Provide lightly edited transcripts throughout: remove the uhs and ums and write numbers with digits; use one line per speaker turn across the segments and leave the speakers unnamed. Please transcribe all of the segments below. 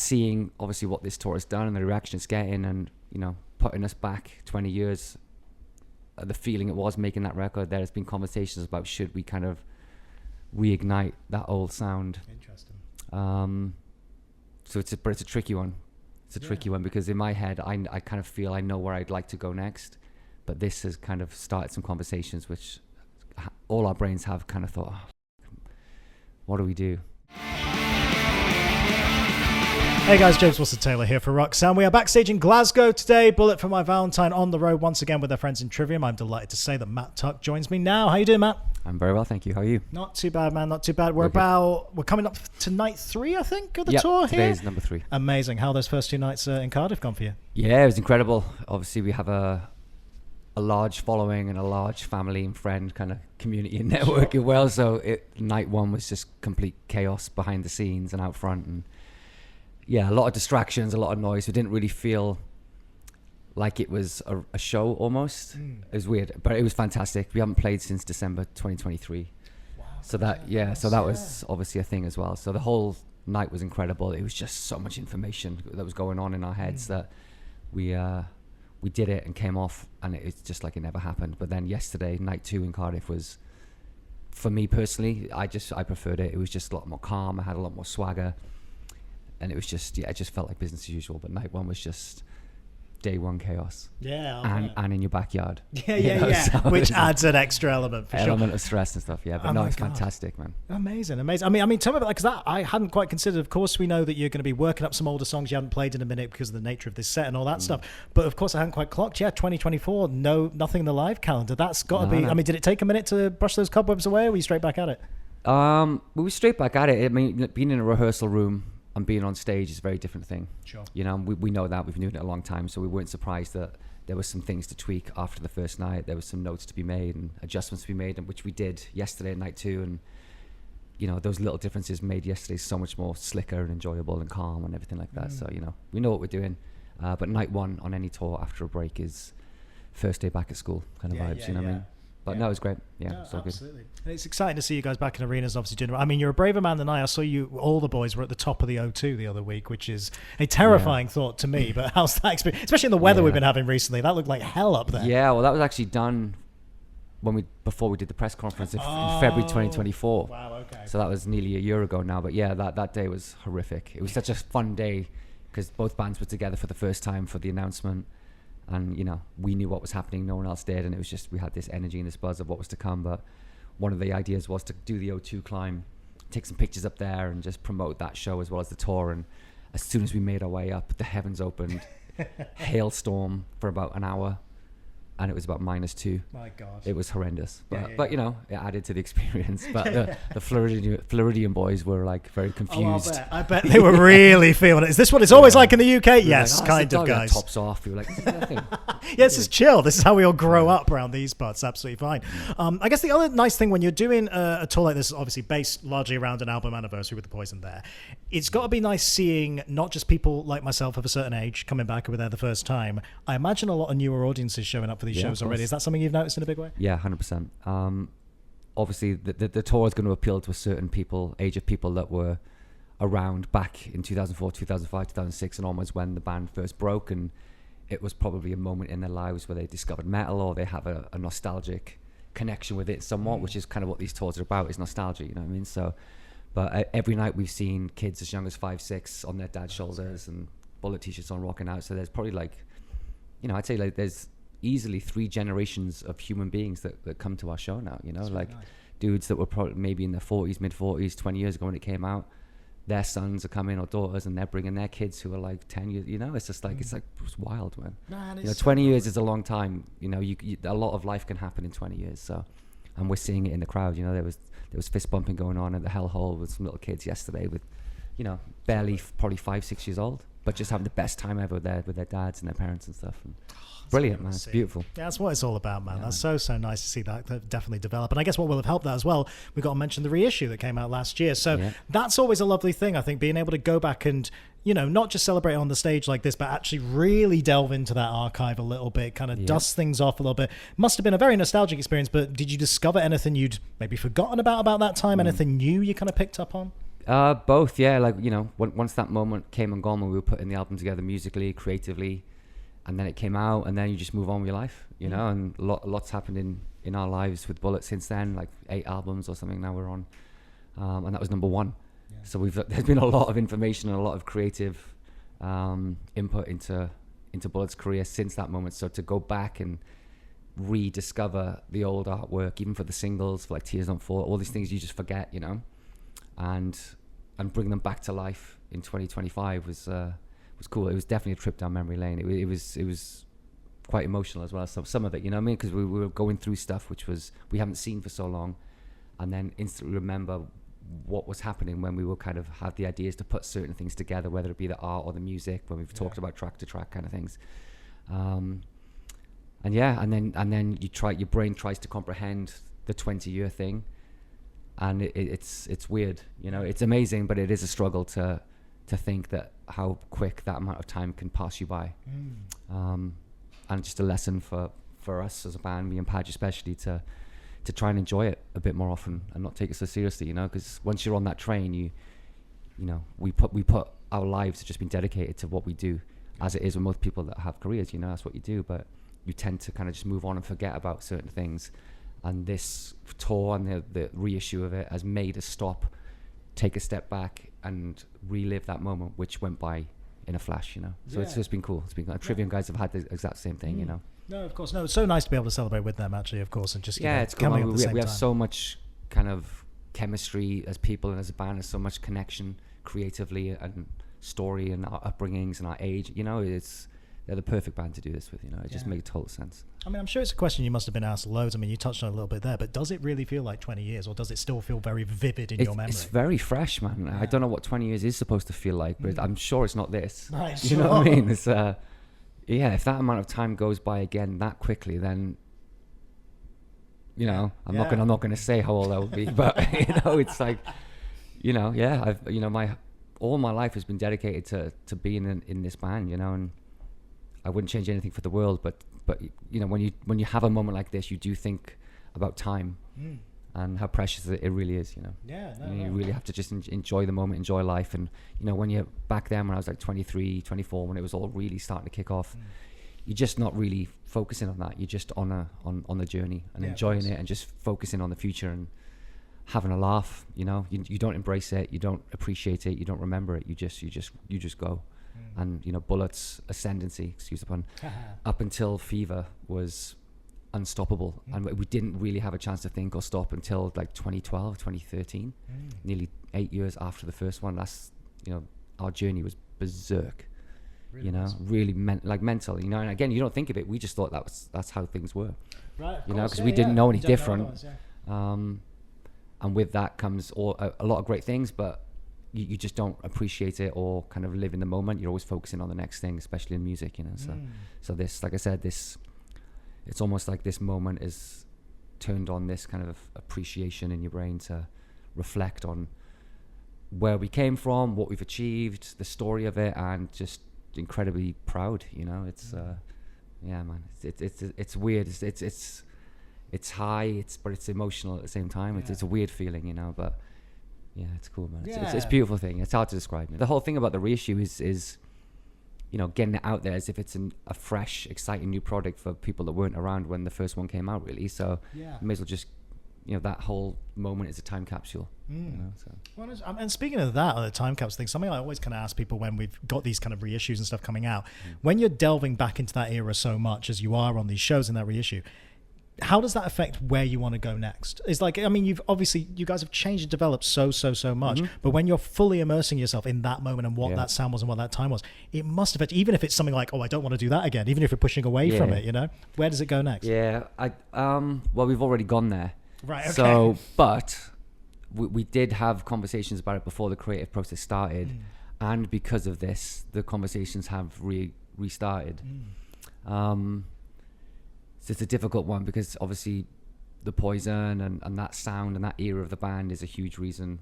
seeing obviously what this tour has done and the reaction it's getting, and putting us back 20 years, the feeling it was making that record. There's been conversations about should we kind of reignite that old sound.
Interesting.
So it's a tricky one. It's a tricky one because in my head I kind of feel I know where I'd like to go next, but this has kind of started some conversations which all our brains have kind of thought, what do we do?
Hey guys, James Wilson-Taylor here for Roxanne. We are backstage in Glasgow today. Bullet for my Valentine on the road once again with their friends in Trivium. I'm delighted to say that Matt Tuck joins me now. How you doing, Matt?
I'm very well, thank you. How are you?
Not too bad, man. Not too bad. We're coming up to night 3, I think, of the tour here.
Today's number 3.
Amazing. How are those first 2 nights in Cardiff gone for you?
Yeah, it was incredible. Obviously, we have a large following and a large family and friend kind of community and network as well. So night 1 was just complete chaos behind the scenes and out front, and a lot of distractions, a lot of noise. We didn't really feel like it was a show almost. It was weird, but it was fantastic. We haven't played since December 2023. Wow. So that was obviously a thing as well. So the whole night was incredible. It was just so much information that was going on in our heads that we did it and came off, and it's just like it never happened. But then yesterday, night 2 in Cardiff was, for me personally, I preferred it. It was just a lot more calm. I had a lot more swagger. And it was just, it just felt like business as usual. But night 1 was just day 1 chaos.
Yeah.
And in your backyard.
Yeah. So which adds an extra element for sure.
Element of stress and stuff, yeah. But it's fantastic, man.
Amazing. I mean, tell me about that, because I hadn't quite considered. Of course, we know that you're going to be working up some older songs you haven't played in a minute because of the nature of this set and all that stuff. But of course, I hadn't quite clocked. 2024, nothing in the live calendar. That's got to be. No. I mean, did it take a minute to brush those cobwebs away, or were you straight back at it?
We were straight back at it. I mean, being in a rehearsal room and being on stage is a very different thing.
Sure.
We know that. We've been doing it a long time, so we weren't surprised that there were some things to tweak after the first night. There was some notes to be made and adjustments to be made, and which we did yesterday at night 2. And those little differences made yesterday so much more slicker and enjoyable and calm and everything like that. So we know what we're doing. But night 1 on any tour after a break is first day back at school kind of vibes. What I mean? But no, it was great. Yeah, so
absolutely. Good. And it's exciting to see you guys back in arenas, obviously doing. I mean, you're a braver man than I saw you. All the boys were at the top of the O2 the other week, which is a terrifying thought to me. But how's that experience? Especially in the weather we've been having recently. That looked like hell up there.
Yeah, well, that was actually done before we did the press conference in February 2024.
Wow, okay.
So that was nearly a year ago now. But yeah, that day was horrific. It was such a fun day because both bands were together for the first time for the announcement. And, we knew what was happening. No one else did. And it was just, we had this energy and this buzz of what was to come. But one of the ideas was to do the O2 climb, take some pictures up there and just promote that show as well as the tour. And as soon as we made our way up, the heavens opened, hailstorm for about an hour. And it was about -2.
My God.
It was horrendous. But it added to the experience. But the Floridian boys were like very confused.
I bet they were really feeling it. Is this what it's always like in the UK? Yes,
like,
kind of, guys.
Tops off. We were like, this is nothing.
This is chill. This is how we all grow up around these parts. Absolutely fine. I guess the other nice thing when you're doing a tour like this, obviously based largely around an album anniversary with the Poison there, it's got to be nice seeing not just people like myself of a certain age coming back who were there the first time. I imagine a lot of newer audiences showing up for these shows already. Is that something you've noticed in a big way?
Yeah, 100%. Obviously, the tour is going to appeal to a certain age of people that were around back in 2004, 2005, 2006 and onwards when the band first broke, and it was probably a moment in their lives where they discovered metal or they have a nostalgic connection with it somewhat, which is kind of what these tours are about, is nostalgia, you know what I mean? So, but every night we've seen kids as young as 5, 6 on their dad's shoulders and Bullet t-shirts on rocking out. So there's probably like, I'd say like there's easily 3 generations of human beings that come to our show now, That's like nice. Dudes that were probably maybe in their 40s, mid-40s, 20 years ago when it came out. Their sons are coming or daughters and they're bringing their kids who are like 10 years, it's just like, it's wild, man. 20 years is a long time, a lot of life can happen in 20 years. So, and we're seeing it in the crowd, there was fist bumping going on at the hellhole with some little kids yesterday with, barely probably 5, 6 years old, but just having the best time ever there with their dads and their parents and stuff. And brilliant, man. It's beautiful.
Yeah, that's what it's all about, man. That's so nice to see that definitely develop. And I guess what will have helped that as well, we've got to mention the reissue that came out last year. So that's always a lovely thing, I think, being able to go back and, not just celebrate on the stage like this, but actually really delve into that archive a little bit, kind of dust things off a little bit. Must have been a very nostalgic experience, but did you discover anything you'd maybe forgotten about that time? Anything new you kind of picked up on?
Both, yeah. Like, once that moment came and gone when we were putting the album together musically, creatively, and then it came out, and then you just move on with your life, and lots happened in our lives with Bullet since then, like 8 albums or something now we're on. And that was number 1. Yeah. So there's been a lot of information and a lot of creative input into Bullet's career since that moment. So to go back and rediscover the old artwork, even for the singles, for like Tears Don't Fall, all these things you just forget, and bring them back to life in 2025 was cool. It was definitely a trip down memory lane. It was quite emotional as well. So some of it, you know what I mean? Because we were going through stuff which we haven't seen for so long, and then instantly remember what was happening when we were kind of had the ideas to put certain things together, whether it be the art or the music, when we've talked about track to track kind of things. And then your brain tries to comprehend the 20-year thing, and it's weird, it's amazing, but it is a struggle to think that how quick that amount of time can pass you by. And just a lesson for us as a band, me and Padge especially, to try and enjoy it a bit more often and not take it so seriously, because once you're on that train, we put our lives have just been dedicated to what we do, as it is with most people that have careers, that's what you do, but you tend to kind of just move on and forget about certain things. And this tour and the reissue of it has made us stop, take a step back and relive that moment, which went by in a flash, So it's just been cool. It's been Trivium guys have had the exact same thing,
No, of course. No, it's so nice to be able to celebrate with them, actually, of course, and just
it's cool.
coming at the same
we have
time.
so much kind of chemistry as people and as a band. There's so much connection creatively and story and our upbringings and our age. They're the perfect band to do this with. It just makes total sense.
I mean, I'm sure it's a question you must have been asked loads. I mean, you touched on it a little bit there, but does it really feel like 20 years, or does it still feel very vivid in your memory?
It's very fresh, man. Yeah. I don't know what 20 years is supposed to feel like, but I'm sure it's not this.
Right,
you know what I mean? It's if that amount of time goes by again that quickly, then I'm not gonna say how old I will be, but it's like, I've all my life has been dedicated to being in this band, and I wouldn't change anything for the world, but when you have a moment like this, you do think about time and how precious it really is, You really have to just enjoy the moment, enjoy life. And when you're back then, when I was like 23, 24, when it was all really starting to kick off, you're just not really focusing on that. You're just on the journey and enjoying it and just focusing on the future and having a laugh. You don't embrace it, you don't appreciate it, you don't remember it. You just go. And Bullet's ascendancy, excuse the pun, up until Fever was unstoppable, and we didn't really have a chance to think or stop until like 2012, 2013, nearly 8 years after the first one. That's our journey was berserk, really mental, and again, you don't think of it, we just thought that's how things were,
right?
Because we didn't know any different. And with that comes a lot of great things, but you just don't appreciate it or kind of live in the moment. You're always focusing on the next thing, especially in music, so this, like I said, it's almost like this moment is turned on this kind of appreciation in your brain to reflect on where we came from, what we've achieved, the story of it, and just incredibly proud. It's man, it's weird. It's high, but it's emotional at the same time. It's a weird feeling, but yeah, it's cool, man. It's a beautiful thing. It's hard to describe. The whole thing about the reissue is getting it out there as if it's a fresh, exciting new product for people that weren't around when the first one came out, really. So you may as well just, that whole moment is a time capsule. So.
Well, and speaking of that, the time capsule thing, something I always kind of ask people when we've got these kind of reissues and stuff coming out, when you're delving back into that era so much as you are on these shows in that reissue, how does that affect where you want to go next? It's like, I mean, you guys have changed and developed so much, but when you're fully immersing yourself in that moment and what that sound was and what that time was, it must affect, even if it's something like, I don't want to do that again, even if you're pushing away from it, where does it go next?
Well, we've already gone there.
Right, okay.
So, but we did have conversations about it before the creative process started, and because of this, the conversations have restarted. So it's a difficult one because obviously the Poison and that sound and that era of the band is a huge reason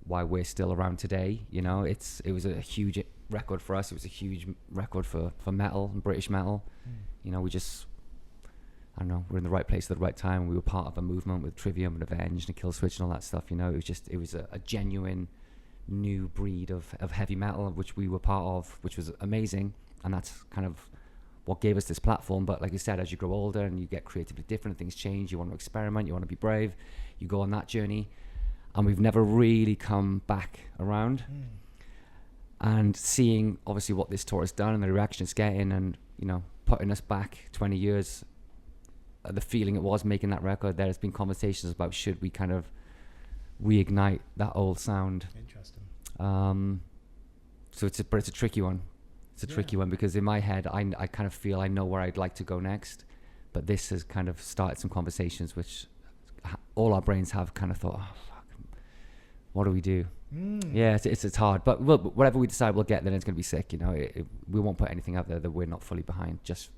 why we're still around today. It was a huge record for us. It was a huge record for metal and British metal. We just, I don't know, we're in the right place at the right time. We were part of a movement with Trivium and Avenged and Kill Switch and all that stuff. It was a genuine new breed of heavy metal, which we were part of, which was amazing. And that's kind of what gave us this platform. But like you said, as you grow older and you get creatively different, things change. You want to experiment, you want to be brave, you go on that journey. And we've never really come back around. And seeing obviously what this tour has done and the reaction it's getting, and you know, putting us back 20 years, the feeling it was making that record, there's been conversations about should we kind of reignite that old sound.
Interesting.
So it's a tricky one. It's a tricky one, because in my head I kind of feel I know where I'd like to go next, but this has kind of started some conversations which all our brains have kind of thought, oh fuck, what do we do? Yeah, it's hard, but whatever we decide we'll get, then it's going to be sick, you know. We won't put anything out there that we're not fully behind just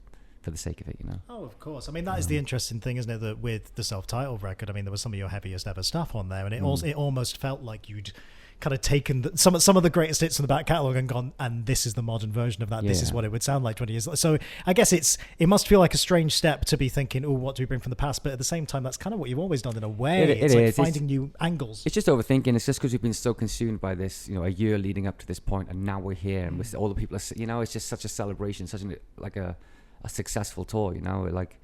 for the sake of it, you know.
Oh, of course. I mean, that is the interesting thing, isn't it, that with the self-titled record, I mean, there was some of your heaviest ever stuff on there, and it almost felt like you'd kind of taken some of the greatest hits in the back catalogue and gone, and this is the modern version of that. This is what it would sound like 20 years later. So I guess it must feel like a strange step to be thinking, oh, what do we bring from the past? But at the same time, that's kind of what you've always done in a way. It's like finding new angles.
It's just overthinking. It's just because we've been so consumed by this, you know, a year leading up to this point, and now we're here, and all the people are, you know, it's just such a celebration, such a successful tour, you know. Like,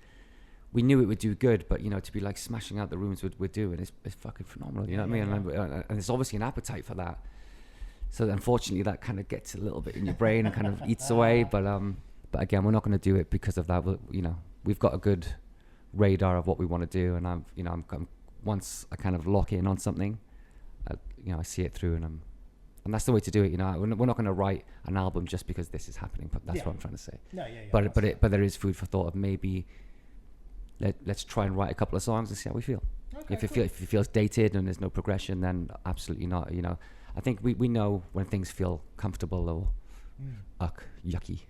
we knew it would do good, but you know, to be like smashing out the rooms we're doing is fucking phenomenal, you know what I mean? And there's obviously an appetite for that. So unfortunately, that kind of gets a little bit in your brain and kind of eats away. But again, we're not going to do it because of that. You know, we've got a good radar of what we want to do, and I'm once I kind of lock in on something, you know, I see it through, and that's the way to do it. You know, we're not going to write an album just because this is happening. But that's what I'm trying to say. But there is food for thought of maybe let's try and write a couple of songs and see how we feel. Okay, if it feels dated and there's no progression, then absolutely not. You know, I think we know when things feel comfortable or yucky.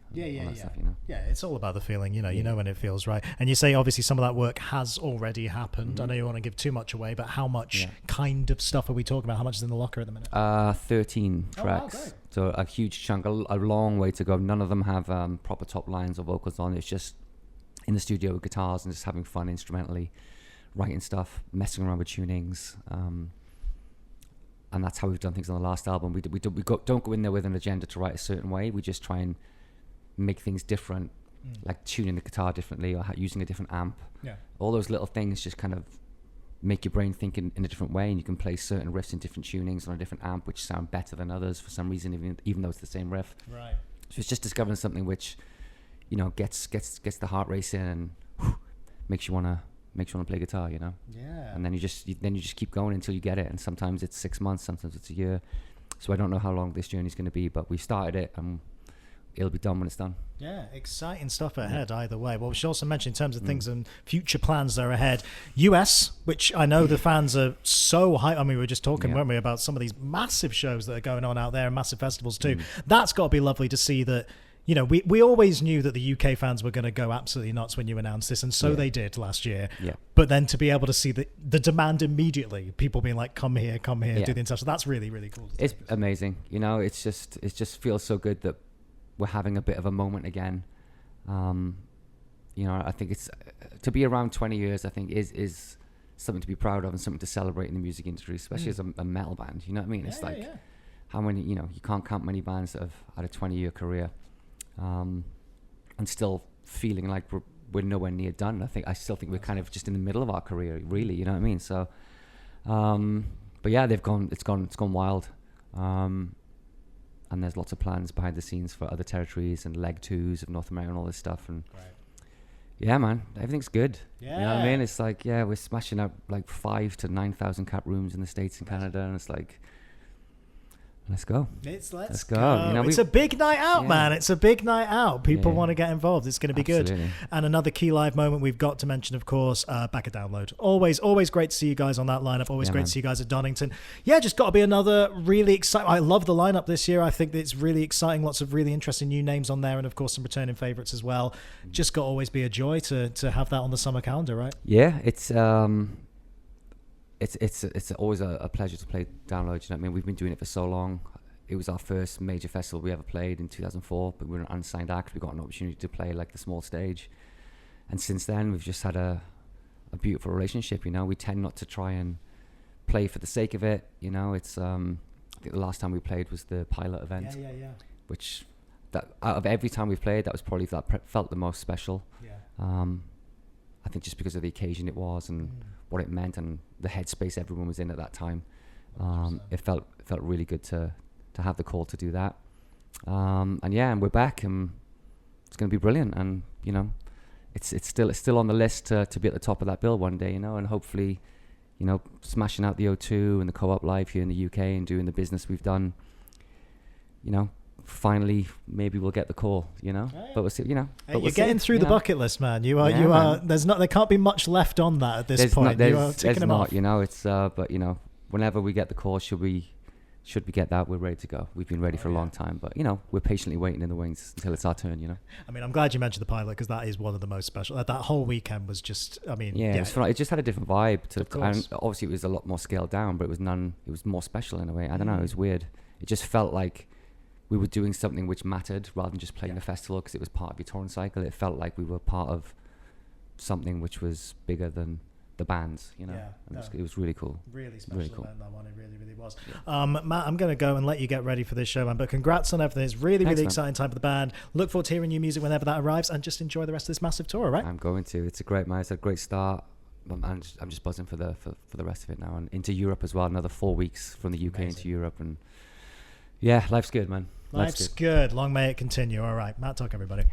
Stuff, you know? Yeah,
it's all about the feeling, you know. You know when it feels right. And you say obviously some of that work has already happened. I know you want to give too much away, but how much kind of stuff are we talking about? How much is in the locker at the minute?
13 tracks. Oh, wow, so a huge chunk, a long way to go. None of them have proper top lines or vocals on. It's just in the studio with guitars and just having fun instrumentally, writing stuff, messing around with tunings, and that's how we've done things on the last album. Don't go in there with an agenda to write a certain way. We just try and make things different, like tuning the guitar differently or using a different amp. All those little things just kind of make your brain think in a different way, and you can play certain riffs in different tunings on a different amp which sound better than others for some reason, even though it's the same riff. Right. So it's just discovering something which, you know, gets the heart racing and makes you want to play guitar, you know. Yeah. And then you just keep going until you get it. And sometimes it's 6 months, sometimes it's a year. So I don't know how long this journey is going to be, but we started it and it'll be done when it's done. Yeah, exciting stuff ahead either way. Well, we should also mention in terms of things and future plans that are ahead. US, which I know the fans are so high. I mean, we were just talking, weren't we, about some of these massive shows that are going on out there and massive festivals too. That's got to be lovely to see that. You know, we always knew that the UK fans were going to go absolutely nuts when you announced this, and so they did last year. Yeah. But then to be able to see the demand immediately, people being like, come here, do the international. So that's really, really cool. It's amazing. You know, it just feels so good that we're having a bit of a moment again. You know, I think it's to be around 20 years, I think is something to be proud of and something to celebrate in the music industry, especially as a metal band. You know what I mean? It's how many, you know, you can't count many bands that have had a 20-year career. And still feeling like we're nowhere near done. I still think we're kind of just in the middle of our career, really. You know what I mean? So, but yeah, it's gone wild. And there's lots of plans behind the scenes for other territories and leg twos of North America and all this stuff. And yeah, man, everything's good. Yeah. You know what I mean? It's like, we're smashing out like 5,000 to 9,000 cap rooms in the States and Canada, and it's like, let's go. Let's go. You know, it's a big night out, man. It's a big night out. People want to get involved. It's going to be good. And another key live moment we've got to mention, of course, Back at Download. Always great to see you guys on that lineup. Always great to see you guys at Donington. Yeah, just got to be another really exciting. I love the lineup this year. I think it's really exciting. Lots of really interesting new names on there, and of course some returning favorites as well. Just got to always be a joy to have that on the summer calendar, right? Yeah, it's always a pleasure to play Download. You know what I mean? We've been doing it for so long. It was our first major festival we ever played in 2004, but we were an unsigned act. We got an opportunity to play like the small stage, and since then we've just had a beautiful relationship. You know, we tend not to try and play for the sake of it. You know, it's think the last time we played was the pilot event,
Yeah.
which that out of every time we've played, that was probably felt the most special.
Yeah.
I think just because of the occasion it was and what it meant and the headspace everyone was in at that time. It felt really good to have the call to do that. And we're back, and it's going to be brilliant. And you know, it's still on the list to be at the top of that bill one day. You know, and hopefully, you know, smashing out the O2 and the Co-op Live here in the UK and doing the business we've done. You know, finally maybe we'll get the call. You know, but we'll see. You know,
hey, you're getting through the bucket list, man. You are. Man. There can't be much left on that at this point. You are ticking them off.
You know, it's but you know, whenever we get the call, should we get that, we're ready to go. We've been ready for a long time, but you know, we're patiently waiting in the wings until it's our turn, you know.
I mean, I'm glad you mentioned the pilot, because that is one of the most special. That whole weekend was just, I mean,
yeah. It was fun. It just had a different vibe to
Of course.
and obviously it was a lot more scaled down, but it was more special in a way. I don't know, it was weird. It just felt like we were doing something which mattered rather than just playing a festival, because it was part of your touring cycle. It felt like we were part of something which was bigger than the bands, you know. It was really cool.
Really special
really cool.
event, that one. It really, really was. Matt, I'm going to go and let you get ready for this show, man. But congrats on everything. It's really, really exciting time for the band. Look forward to hearing new music whenever that arrives, and just enjoy the rest of this massive tour, right?
I'm going to. It's a great, man. It's a great start. I'm just buzzing for the rest of it now, and into Europe as well. Another 4 weeks from the UK into Europe, and yeah, life's good, man.
Life's good. Long may it continue. All right, Matt Tuck, everybody.